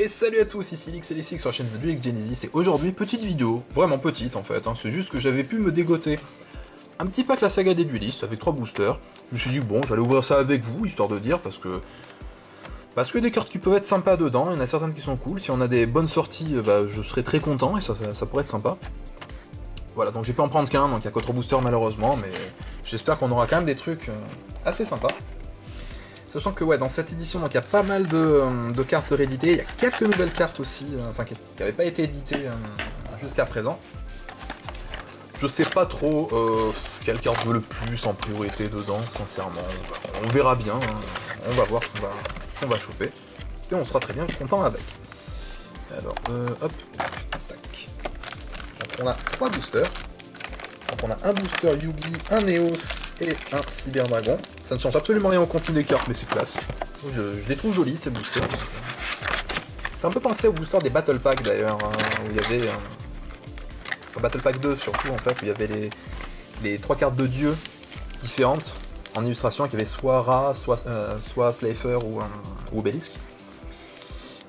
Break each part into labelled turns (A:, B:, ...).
A: Et salut à tous, ici Lix et Lix sur la chaîne de Duelix Genesis, et aujourd'hui, petite vidéo, vraiment petite en fait, c'est juste que j'avais pu me dégoter un petit pack la saga des duelistes avec 3 boosters. Je me suis dit bon, j'allais ouvrir ça avec vous, histoire de dire, parce que y a des cartes qui peuvent être sympas dedans, il y en a certaines qui sont cool, si on a des bonnes sorties, je serais très content, et ça pourrait être sympa. Voilà, donc j'ai pu en prendre qu'un, donc il n'y a qu'autre booster malheureusement, mais j'espère qu'on aura quand même des trucs assez sympas. Sachant que ouais, dans cette édition, donc il y a pas mal de cartes rééditées, il y a quelques nouvelles cartes aussi, enfin qui n'avaient pas été éditées jusqu'à présent. Je sais pas trop quelle carte veut le plus en priorité dedans, sincèrement. On verra bien, on va voir ce qu'on va choper, et on sera très bien content avec. Alors, hop, tac. Donc on a 3 boosters. Donc on a un booster Yugi, un Neos et un Cyber Dragon. Ça ne change absolument rien au contenu des cartes, mais c'est classe. Je les trouve jolis ces boosters. Ça fait un peu penser au booster des Battle Pack d'ailleurs, où il y avait... Battle Pack 2 surtout en fait, où il y avait les 3 cartes de dieu différentes en illustration, qui avait soit Ra, soit Slifer ou Obélisque.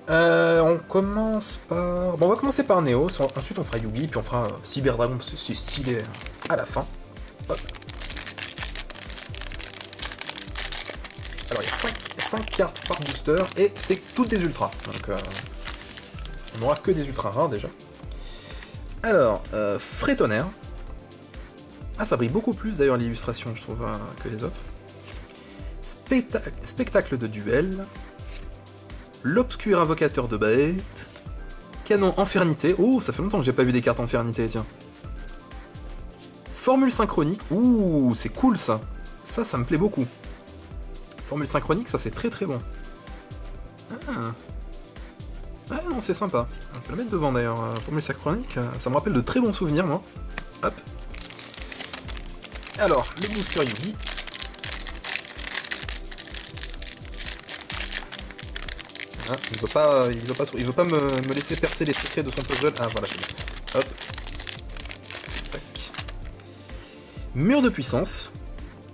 A: On commence par... Bon, on va commencer par Neos, ensuite on fera Yugi, puis on fera Cyber Dragon, parce que c'est stylé à la fin. Hop. Alors il y a 5 cartes par booster, et c'est toutes des ultras, donc on n'aura que des ultras rares déjà. Alors, Frétonnerre. Ah, ça brille beaucoup plus d'ailleurs l'illustration, je trouve, que les autres. Spectacle de duel. L'obscur invocateur de bête. Canon Infernité. Oh, ça fait longtemps que j'ai pas vu des cartes Infernité, tiens. Formule synchronique. Ouh, c'est cool ça. Ça me plaît beaucoup. Formule synchronique, ça c'est très très bon. Ah. Ah non, c'est sympa. On peut le mettre devant d'ailleurs. Formule synchronique, ça me rappelle de très bons souvenirs, moi. Hop. Alors, le booster Yugi. Ah, il veut pas me laisser percer les secrets de son puzzle. Ah voilà, c'est bon. Hop. Tac. Mur de puissance.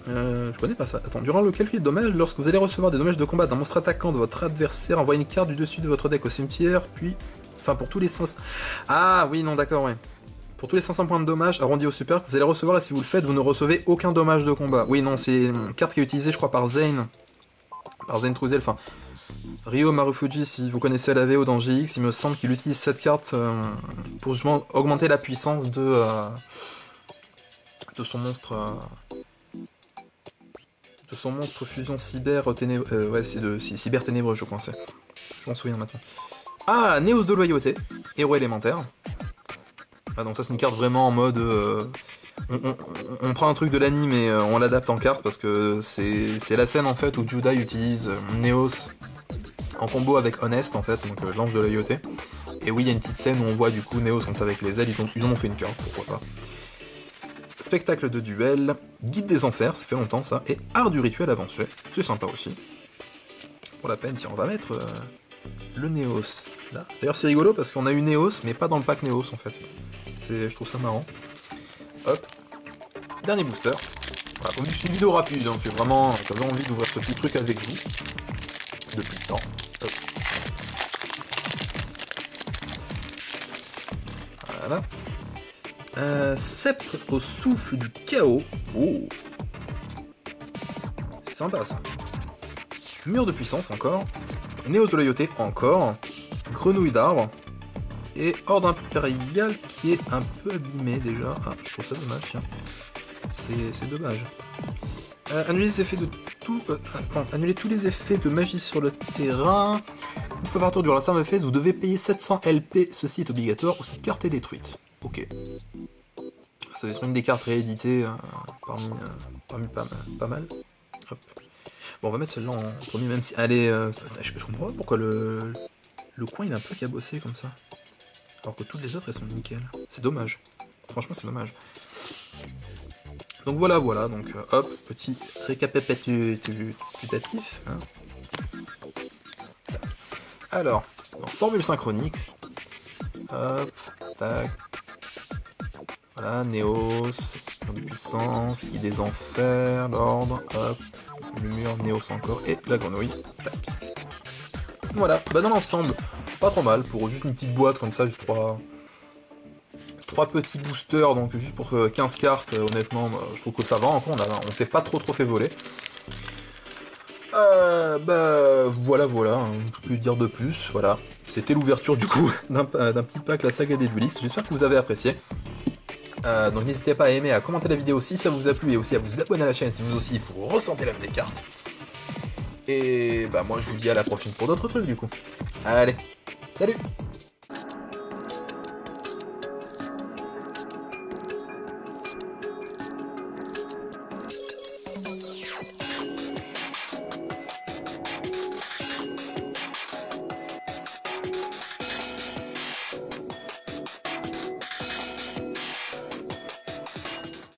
A: Je connais pas ça. Attends, durant le calcul de dommages, lorsque vous allez recevoir des dommages de combat d'un monstre attaquant de votre adversaire, envoyez une carte du dessus de votre deck au cimetière, puis... Enfin, pour tous les 500... Ah, oui, non, d'accord, ouais. Pour tous les 500 points de dommages, arrondi au super, que vous allez recevoir, et si vous le faites, vous ne recevez aucun dommage de combat. Oui, non, c'est une carte qui est utilisée, je crois, par Zane. Par Zane Truzel, enfin... Ryo Marufuji, si vous connaissez la VO dans GX, il me semble qu'il utilise cette carte pour justement augmenter la puissance de son monstre... de son monstre fusion cyber ténébreux. Ouais, c'est cyber ténébreux, je pensais. Je m'en souviens maintenant. Ah, Néos de loyauté, héros élémentaire. Ah, donc ça, c'est une carte vraiment en mode. On prend un truc de l'anime et on l'adapte en carte, parce que c'est la scène en fait où Judai utilise Neos en combo avec Honest en fait, donc l'ange de loyauté. Et oui, il y a une petite scène où on voit du coup Neos comme ça avec les ailes, ils en ont fait une carte, pourquoi pas. Spectacle de duel, guide des enfers, ça fait longtemps ça, et art du rituel avancé, c'est sympa aussi. Pour la peine, tiens, on va mettre le Neos là. D'ailleurs c'est rigolo parce qu'on a eu Neos, mais pas dans le pack Neos en fait. Je trouve ça marrant. Hop, dernier booster. Voilà, c'est une vidéo rapide, hein, c'est vraiment, j'avais envie d'ouvrir ce petit truc avec vous, depuis le temps. Hop. Voilà. Sceptre au souffle du chaos. Oh, c'est sympa ça. Mur de puissance encore. Néos de loyauté encore. Grenouille d'arbre. Et Horde impériale qui est un peu abîmé déjà. Ah, je trouve ça dommage, tiens. C'est dommage. Annuler les effets de tout. Annuler tous les effets de magie sur le terrain. Une fois par tour durant la fin de phase, vous devez payer 700 LP. Ceci est obligatoire ou cette carte est détruite. Ok. Ça va être une des cartes rééditées parmi pas mal. Hop. Bon, on va mettre celle-là en premier, même si... Allez, je comprends pas pourquoi le coin il est un peu cabossé comme ça. Alors que toutes les autres elles sont nickel. C'est dommage. Franchement c'est dommage. Donc voilà, donc hop, petit récapitulatif. Hein. Alors, formule synchronique. Hop, tac. Voilà, Néos, de puissance, guide des enfers, l'ordre, hop, le mur, Néos encore, et la grenouille, tac. Voilà, bah dans l'ensemble, pas trop mal, pour juste une petite boîte comme ça, juste trois petits boosters, donc juste pour 15 cartes, honnêtement, je trouve que ça va encore, on s'est pas trop fait voler. Voilà, hein, on peut dire de plus, voilà. C'était l'ouverture du coup d'un petit pack la saga des Duelix, j'espère que vous avez apprécié. Donc n'hésitez pas à aimer, à commenter la vidéo si ça vous a plu, et aussi à vous abonner à la chaîne si vous aussi vous ressentez l'âme des cartes. Et bah moi je vous dis à la prochaine pour d'autres trucs du coup. Allez, salut!